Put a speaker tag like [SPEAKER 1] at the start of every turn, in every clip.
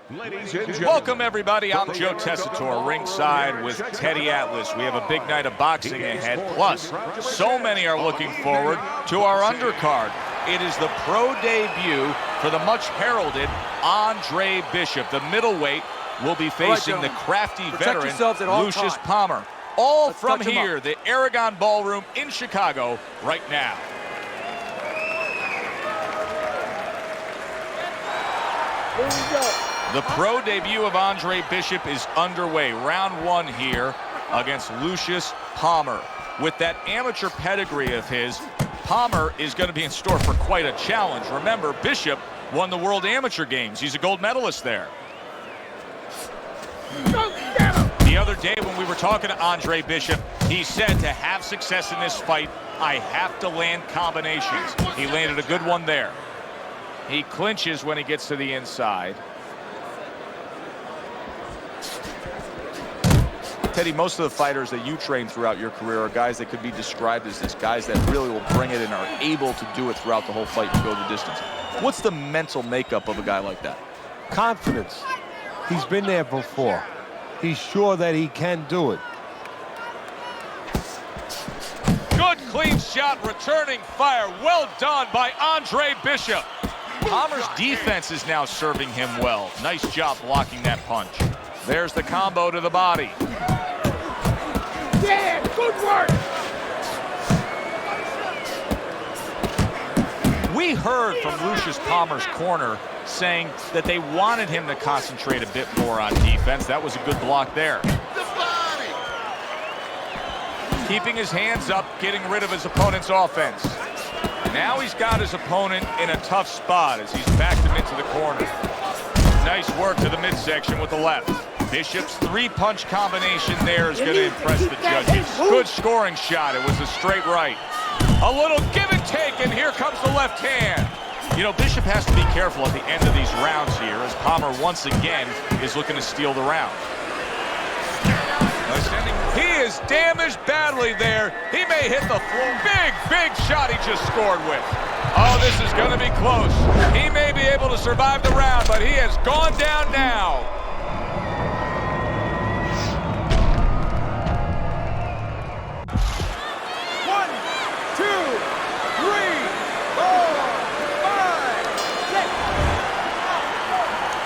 [SPEAKER 1] Welcome, everybody. I'm Joe Tessitore, ringside with Teddy Atlas. We have a big night of boxing ahead. Plus, so many are looking forward to our undercard. It is the pro debut for the much-heralded Andre Bishop. The middleweight will be facing the crafty veteran Lucius Palmer. All from here, the Aragon Ballroom in Chicago right now.
[SPEAKER 2] Here we go.
[SPEAKER 1] The pro debut of Andre Bishop is underway. Round one here against Lucius Palmer. With that amateur pedigree of his, Palmer is going to be in store for quite a challenge. Remember, Bishop won the World Amateur Games. He's a gold medalist there. The other day when we were talking to Andre Bishop, he said to have success in this fight, I have to land combinations. He landed a good one there. He clinches when he gets to the inside. Teddy, most of the fighters that you train throughout your career are guys that could be described as this, guys that really will bring it and are able to do it throughout the whole fight and go the distance. What's the mental makeup of a guy like that?
[SPEAKER 2] Confidence. He's been there before. He's sure that he can do it.
[SPEAKER 1] Good clean shot, returning fire. Well done by Andre Bishop. Palmer's defense is now serving him well. Nice job blocking that punch. There's the combo to the body.
[SPEAKER 3] Yeah, good work.
[SPEAKER 1] We heard from Lucius Palmer's corner saying that they wanted him to concentrate a bit more on defense. That was a good block there. Keeping his hands up, getting rid of his opponent's offense. Now he's got his opponent in a tough spot as he's backed him into the corner. Nice work to the midsection with the left. Bishop's three-punch combination there is going to impress the judges. Good scoring shot. It was a straight right. A little give and take, and here comes the left hand. You know, Bishop has to be careful at the end of these rounds here as Palmer once again is looking to steal the round. He is damaged badly there. He may hit the floor. Big shot he just scored with. Oh, this is going to be close. He may be able to survive the round, but he has gone down now.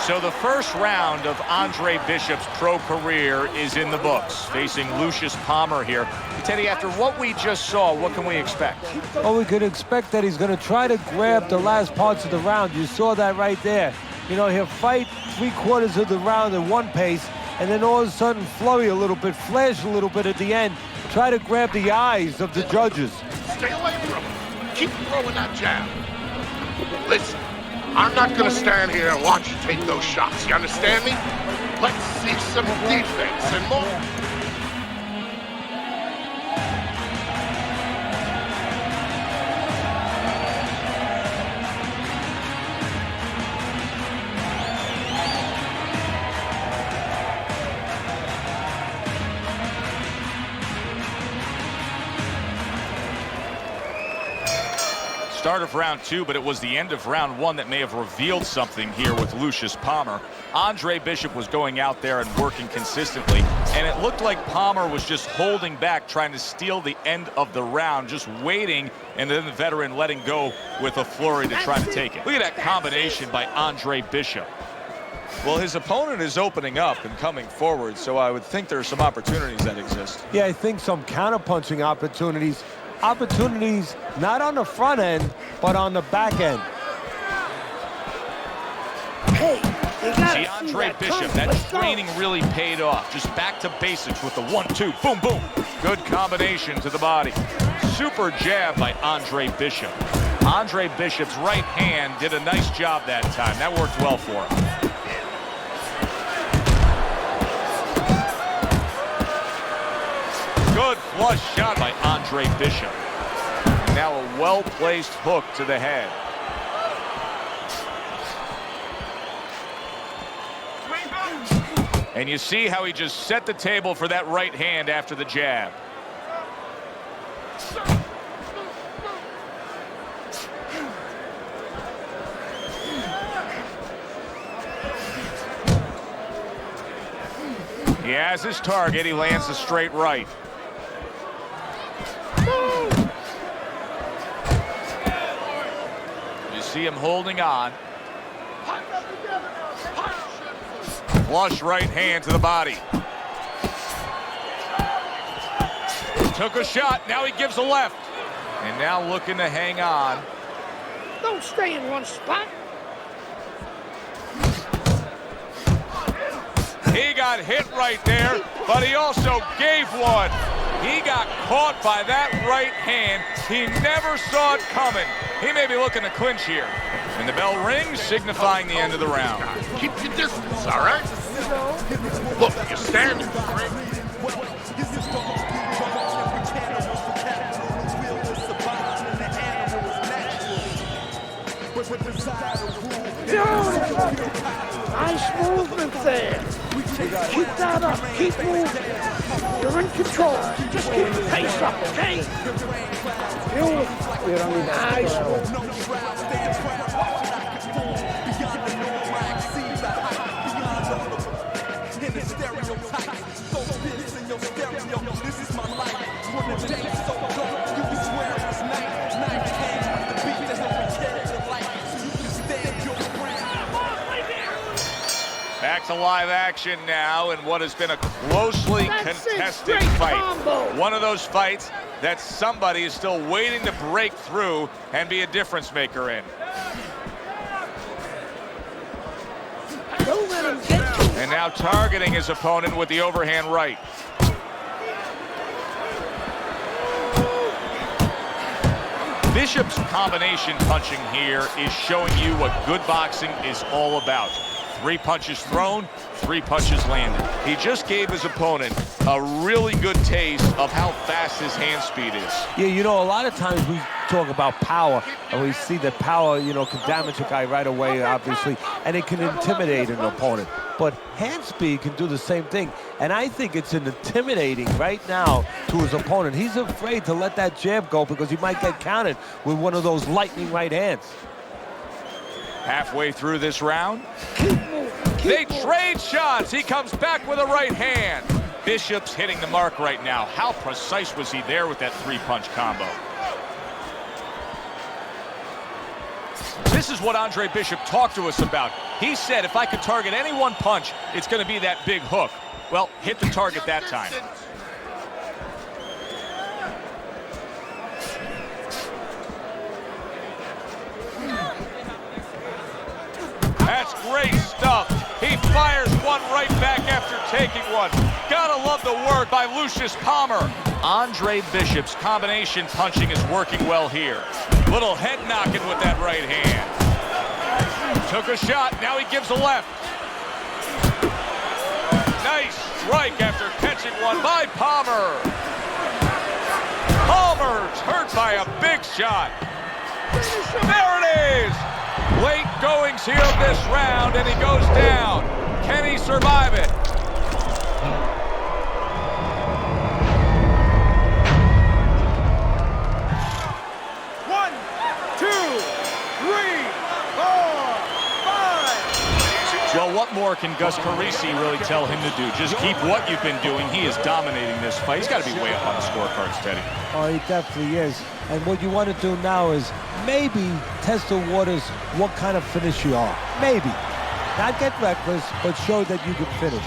[SPEAKER 1] So the first round of Andre Bishop's pro career is in the books, facing Lucius Palmer here. Teddy, after what we just saw, what can we expect?
[SPEAKER 2] Well, we could expect that he's going to try to grab the last parts of the round. You saw that right there. You know, he'll fight three-quarters of the round at one pace, and then all of a sudden flurry a little bit, flash a little bit at the end, try to grab the eyes of the judges.
[SPEAKER 4] Stay away from him. Keep throwing that jab. Listen. I'm not going to stand here and watch you take those shots. You understand me? Let's see some defense and more.
[SPEAKER 1] Start of round two, but it was the end of round one that may have revealed something here with Lucius Palmer. Andre Bishop was going out there and working consistently, and it looked like Palmer was just holding back, trying to steal the end of the round, just waiting, and then the veteran letting go with a flurry to try to take it. Look at that combination by Andre Bishop. Well, his opponent is opening up and coming forward, so I would think there are some opportunities that exist.
[SPEAKER 2] Yeah, I think some counterpunching opportunities. Opportunities not on the front end, but on the back end.
[SPEAKER 3] Hey,
[SPEAKER 1] see, Andre Bishop, that training really paid off. Just back to basics with the 1-2, boom, boom. Good combination to the body. Super jab by Andre Bishop. Andre Bishop's right hand did a nice job that time. That worked well for him. Good flush shot by Andre Bishop. Now a well-placed hook to the head. And you see how he just set the table for that right hand after the jab. He has his target. He lands a straight right. You see him holding on. Flush right hand to the body. Took a shot. Now he gives a left. And now looking to hang on.
[SPEAKER 3] Don't stay in one spot.
[SPEAKER 1] He got hit right there, but he also gave one. He got caught by that right hand. He never saw it coming. He may be looking to clinch here. And the bell rings, signifying the end of the round.
[SPEAKER 4] Keep your distance, all right? Look, you're standing.
[SPEAKER 3] Nice movement there. Keep that up. Keep moving. You're in control. Just keep the pace up, okay? Beautiful. Nice movement.
[SPEAKER 1] Back to live action now in what has been a closely contested fight. One of those fights that somebody is still waiting to break through and be a difference maker in.
[SPEAKER 3] Don't let him get you.
[SPEAKER 1] And now targeting his opponent with the overhand right. Bishop's combination punching here is showing you what good boxing is all about. 3 punches thrown, 3 punches landed. He just gave his opponent a really good taste of how fast his hand speed is.
[SPEAKER 2] Yeah, you know, a lot of times we talk about power, and we see that power, you know, can damage a guy right away, obviously, and it can intimidate an opponent. But hand speed can do the same thing, and I think it's intimidating right now to his opponent. He's afraid to let that jab go because he might get countered with one of those lightning right hands.
[SPEAKER 1] Halfway through this round, they trade shots. He comes back with a right hand. Bishop's hitting the mark right now. How precise was he there with that 3-punch combo? This is what Andre Bishop talked to us about. He said, if I could target any one punch, it's going to be that big hook. Well, hit the target that time. That's great stuff. He fires one right back after taking one. Gotta love the work by Lucius Palmer. Andre Bishop's combination punching is working well here. Little head knocking with that right hand. Took a shot, now he gives a left. Nice strike after catching one by Palmer. Palmer's hurt by a big shot. There it is. Late goings here of this round, and he goes down. Can he survive it?
[SPEAKER 3] One, two, three, 4, 5.
[SPEAKER 1] Well, what more can Gus Carisi really tell him to do? Just keep what you've been doing. He is dominating this fight. He's got to be way up on the scorecards, Teddy.
[SPEAKER 2] Oh, he definitely is. And what you want to do now is maybe test the waters what kind of finish you are. Maybe. Not get reckless, but show that you can finish.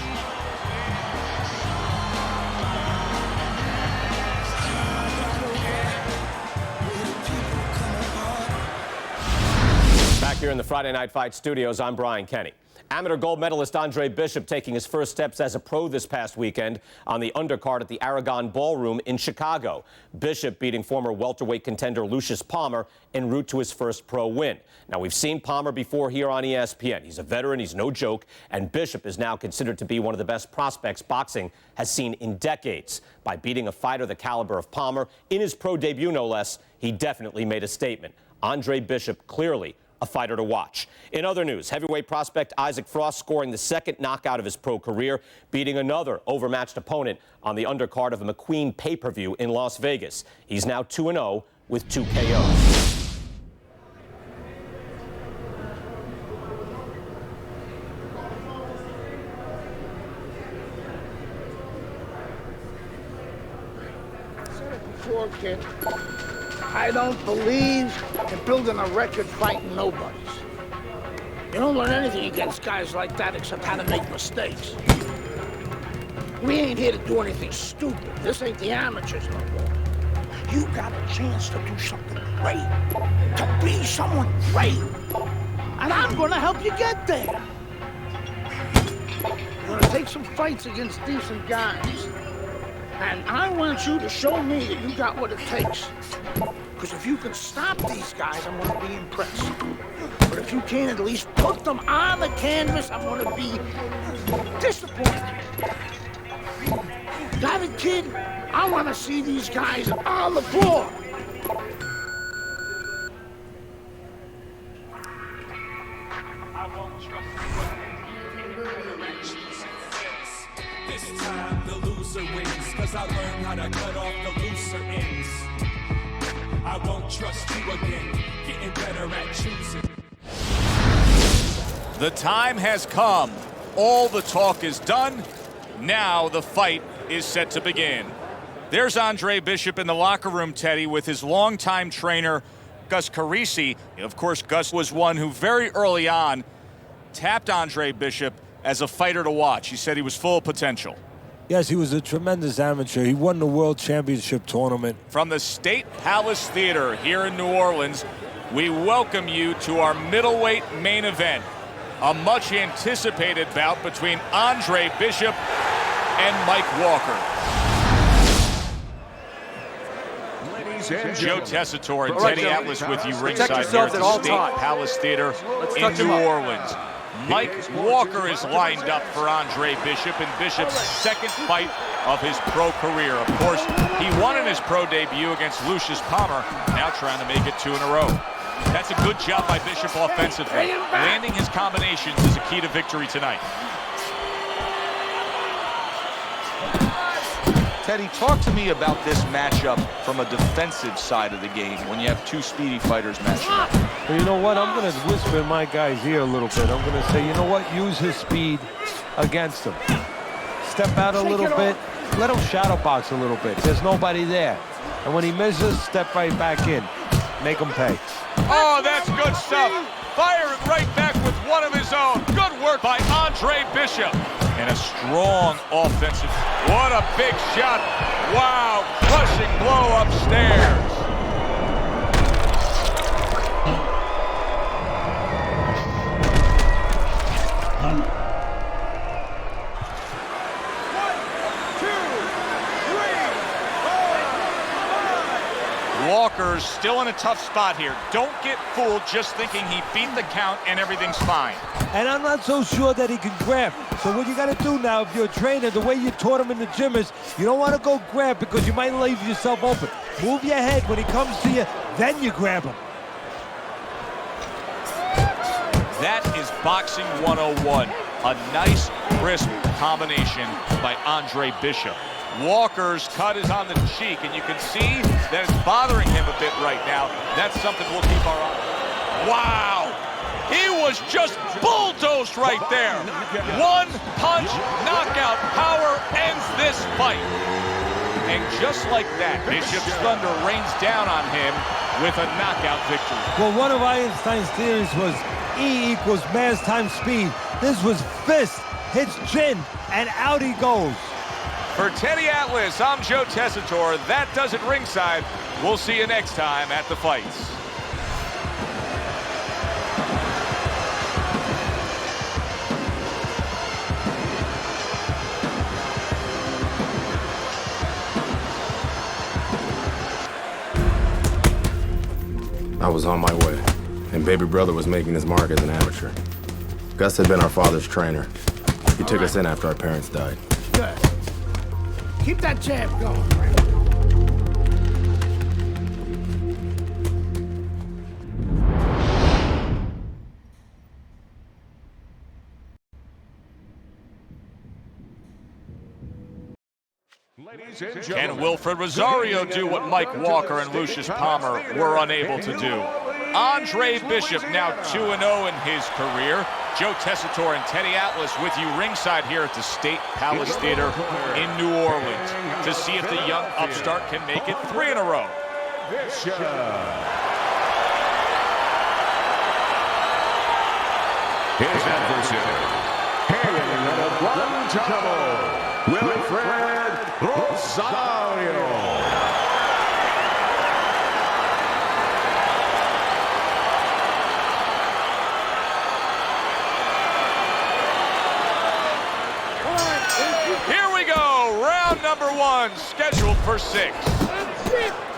[SPEAKER 5] Back here in the Friday Night Fight studios, I'm Brian Kenny. Amateur gold medalist Andre Bishop taking his first steps as a pro this past weekend on the undercard at the Aragon Ballroom in Chicago. Bishop beating former welterweight contender Lucius Palmer en route to his first pro win. Now, we've seen Palmer before here on ESPN. He's a veteran, he's no joke, and Bishop is now considered to be one of the best prospects boxing has seen in decades. By beating a fighter the caliber of Palmer in his pro debut, no less, he definitely made a statement. Andre Bishop clearly a fighter to watch. In other news, heavyweight prospect Isaac Frost scoring the second knockout of his pro career, beating another overmatched opponent on the undercard of a McQueen pay-per-view in Las Vegas. He's now 2-0 with 2 KOs.
[SPEAKER 3] sure, kid. I don't believe in building a record fighting nobodies. You don't learn anything against guys like that except how to make mistakes. We ain't here to do anything stupid. This ain't the amateurs no more. You got a chance to do something great, to be someone great. And I'm gonna help you get there. You're gonna take some fights against decent guys. And I want you to show me that you got what it takes. Because if you can stop these guys, I'm gonna be impressed. But if you can't at least put them on the canvas, I'm gonna be disappointed. Got it, kid? I wanna see these guys on the floor.
[SPEAKER 6] This time the loser wins, cause I learned how to cut off the looser ends. I won't trust you again, getting better at choosing.
[SPEAKER 1] The time has come. All the talk is done. Now the fight is set to begin. There's Andre Bishop in the locker room, Teddy, with his longtime trainer, Gus Carisi. Of course, Gus was one who very early on tapped Andre Bishop as a fighter to watch. He said he was full of potential.
[SPEAKER 2] Yes, he was a tremendous amateur. He won the World Championship tournament.
[SPEAKER 1] From the State Palace Theater here in New Orleans, we welcome you to our middleweight main event. A much anticipated bout between Andre Bishop and Mike Walker. Joe Tessitore and Teddy Atlas with you ringside here at the State Palace Theater in New Orleans. Mike Walker is lined up for Andre Bishop in Bishop's second fight of his pro career. Of course, he won in his pro debut against Lucius Palmer, now trying to make it 2 in a row. That's a good job by Bishop offensively. Landing his combinations is a key to victory tonight.
[SPEAKER 7] Teddy, talk to me about this matchup from a defensive side of the game when you have two speedy fighters matching up.
[SPEAKER 2] Well, you know what? I'm going to whisper in my guy's ear a little bit. I'm going to say, you know what? Use his speed against him. Step out a little bit. Let him shadow box a little bit. There's nobody there. And when he misses, step right back in. Make him pay.
[SPEAKER 1] Oh, that's good stuff. Firing right back with one of his own. Good work by Andre Bishop. And a strong offensive. What a big shot. Wow, crushing blow upstairs. Walker's still in a tough spot here. Don't get fooled just thinking he beat the count and everything's fine.
[SPEAKER 2] And I'm not so sure that he can grab. So what you got to do now, if you're a trainer, the way you taught him in the gym is you don't want to go grab because you might leave yourself open. Move your head when he comes to you, then you grab him.
[SPEAKER 1] That is boxing 101. A nice, crisp combination by Andre Bishop. Walker's cut is on the cheek, and you can see that it's bothering him a bit right now. That's something we'll keep our eye on. Wow! He was just bulldozed right there. One punch knockout power ends this fight. And just like that, Bishop's thunder rains down on him with a knockout victory.
[SPEAKER 2] Well, one of Einstein's theories was E equals mass times speed. This was fist, hits chin, and out he goes.
[SPEAKER 1] For Teddy Atlas, I'm Joe Tessitore. That does it ringside. We'll see you next time at the fights.
[SPEAKER 8] I was on my way, and baby brother was making his mark as an amateur. Gus had been our father's trainer. He took us in after our parents died.
[SPEAKER 3] Good. Keep that jab going.
[SPEAKER 1] Can Wilfred Rosario do what Mike Walker and Lucius Palmer were unable to do? Andre Bishop now 2-0 in his career. Joe Tessitore and Teddy Atlas with you ringside here at the State Palace Theater in New Orleans to see if the young upstart can make it 3 in a row.
[SPEAKER 9] His adversary, hailing out of Guantanamo, Wilfred Rosario.
[SPEAKER 1] Number 1, scheduled for 6.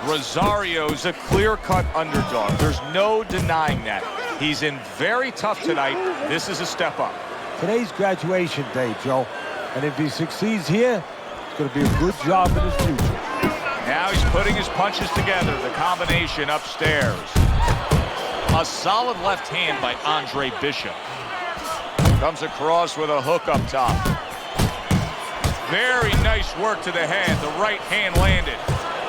[SPEAKER 1] Rosario's a clear-cut underdog. There's no denying that. He's in very tough tonight. This is a step up.
[SPEAKER 2] Today's graduation day, Joe. And if he succeeds here, it's going to be a good job in his future.
[SPEAKER 1] Now he's putting his punches together. The combination upstairs. A solid left hand by Andre Bishop. Comes across with a hook up top. Very nice work to the head. The right hand landed.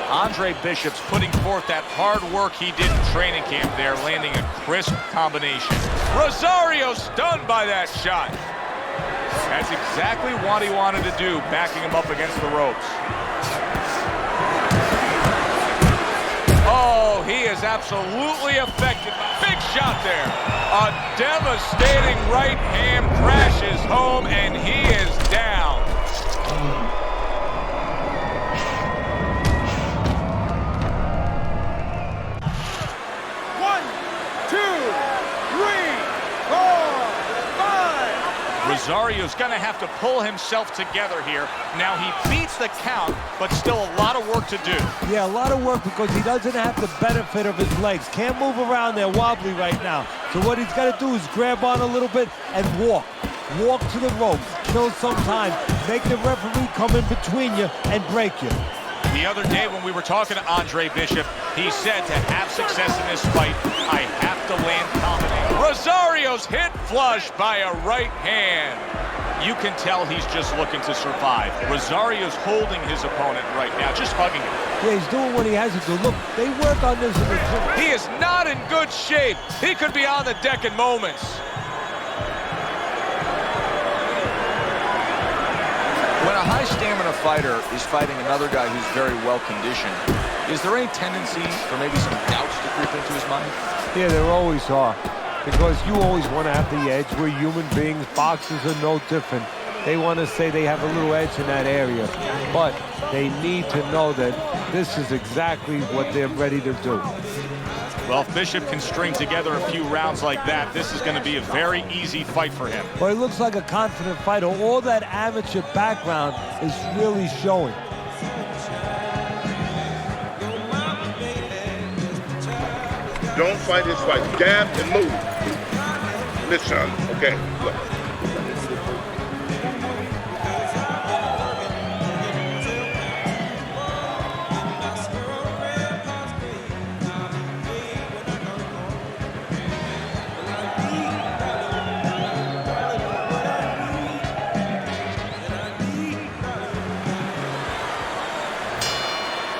[SPEAKER 1] Andre Bishop's putting forth that hard work he did in training camp there, landing a crisp combination. Rosario stunned by that shot. That's exactly what he wanted to do, backing him up against the ropes. Oh, he is absolutely affected. Big shot there. A devastating right hand crashes home, and he is down.
[SPEAKER 3] 1, 2, 3, 4, 5.
[SPEAKER 1] Rosario's going to have to pull himself together here. Now he beats the count, but still a lot of work to do.
[SPEAKER 2] Yeah, a lot of work because he doesn't have the benefit of his legs. Can't move around there wobbly right now. So what he's got to do is grab on a little bit and walk. Walk to the ropes, kill some time, make the referee come in between you and break you.
[SPEAKER 1] The other day when we were talking to Andre Bishop, he said to have success in this fight, I have to land combination. Rosario's hit flush by a right hand. You can tell he's just looking to survive. Rosario's holding his opponent right now, just hugging him.
[SPEAKER 2] Yeah, he's doing what he has to do. Look, they work on this in the gym.
[SPEAKER 1] He is not in good shape. He could be on the deck in moments.
[SPEAKER 7] When a high-stamina fighter is fighting another guy who's very well-conditioned, is there any tendency for maybe some doubts to creep into his mind?
[SPEAKER 2] Yeah, there always are. Because you always want to have the edge. We're human beings. Boxers are no different. They want to say they have a little edge in that area. But they need to know that this is exactly what they're ready to do.
[SPEAKER 1] Well, if Bishop can string together a few rounds like that, this is going to be a very easy fight for him.
[SPEAKER 2] Well, he looks like a confident fighter. All that amateur background is really showing.
[SPEAKER 4] Don't fight his fight. Jab and move. Listen, okay, look.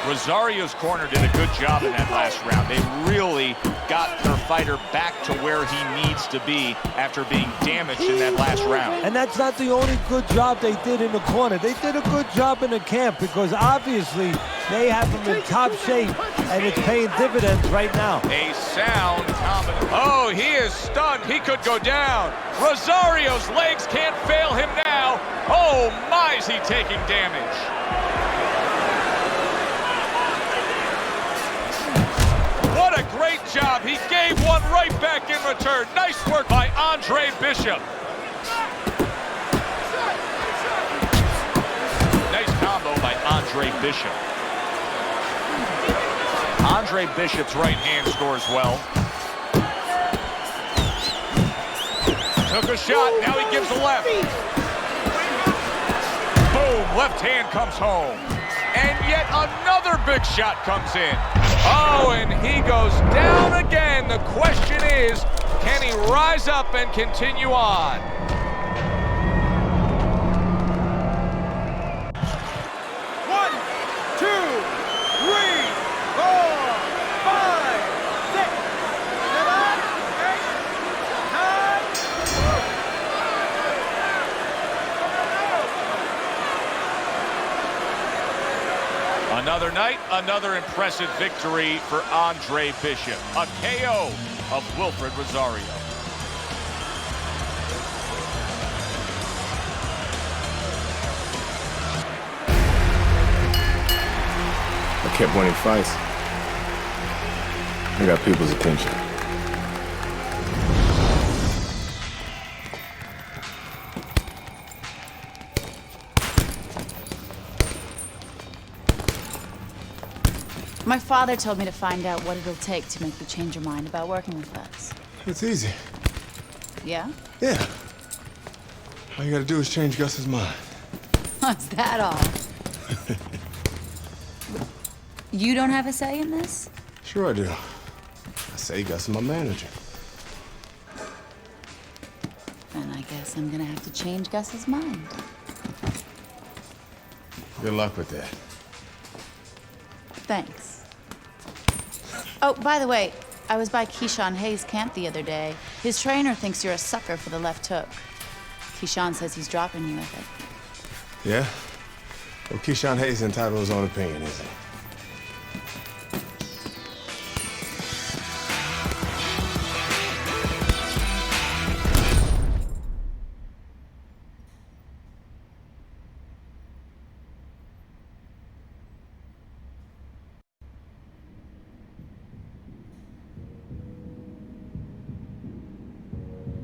[SPEAKER 1] Rosario's corner did a good job in that last round. They really got their fighter back to where he needs to be after being damaged in that last round.
[SPEAKER 2] And that's not the only good job they did in the corner. They did a good job in the camp because obviously they have him in top shape and it's paying dividends right now.
[SPEAKER 1] A sound combination. Oh, he is stunned. He could go down. Rosario's legs can't fail him now. Oh, my, is he taking damage. What a great job. He gave one right back in return. Nice work by Andre Bishop. Nice combo by Andre Bishop. Andre Bishop's right hand scores well. Took a shot, now he gives a left. Boom, left hand comes home. And yet another big shot comes in. Oh, and he goes down again. The question is, can he rise up and continue on?
[SPEAKER 3] One, two, three, four, five, six.
[SPEAKER 1] Another night, another impressive victory for Andre Bishop. A KO of Wilfred Rosario.
[SPEAKER 8] I kept winning fights. I got people's attention.
[SPEAKER 10] My father told me to find out what it'll take to make you change your mind about working with us.
[SPEAKER 11] It's easy.
[SPEAKER 10] Yeah?
[SPEAKER 11] Yeah. All you gotta do is change Gus's mind.
[SPEAKER 10] Is that all? You don't have a say in this?
[SPEAKER 11] Sure I do. I say Gus is my manager.
[SPEAKER 10] Then I guess I'm gonna have to change Gus's mind.
[SPEAKER 11] Good luck with that.
[SPEAKER 10] Thanks. Oh, by the way, I was by Keyshawn Hayes' camp the other day. His trainer thinks you're a sucker for the left hook. Keyshawn says he's dropping you with it.
[SPEAKER 11] Yeah? Well, Keyshawn Hayes is entitled to his own opinion, isn't he?